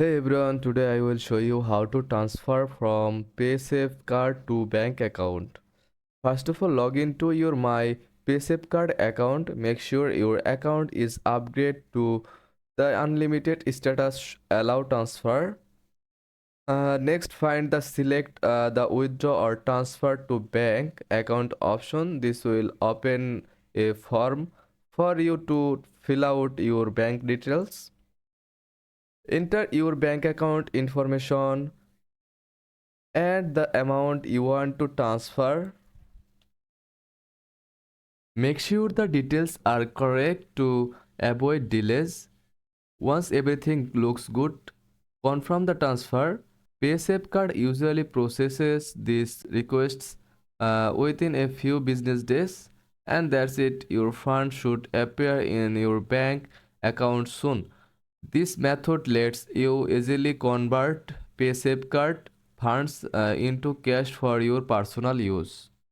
Hey everyone, today I will show you how to transfer from Paysafecard to bank account. First of all, log into your My Paysafecard account. Make sure your account is upgraded to the unlimited status allow transfer. Next, find the select the withdraw or transfer to bank account option. This will open a form for you to fill out your bank details. Enter your bank account information and the amount you want to transfer. Make sure the details are correct to avoid delays. Once everything looks good, confirm the transfer. Paysafecard usually processes these requests within a few business days, and that's it. Your fund should appear in your bank account soon. This method lets you easily convert Paysafecard funds into cash for your personal use.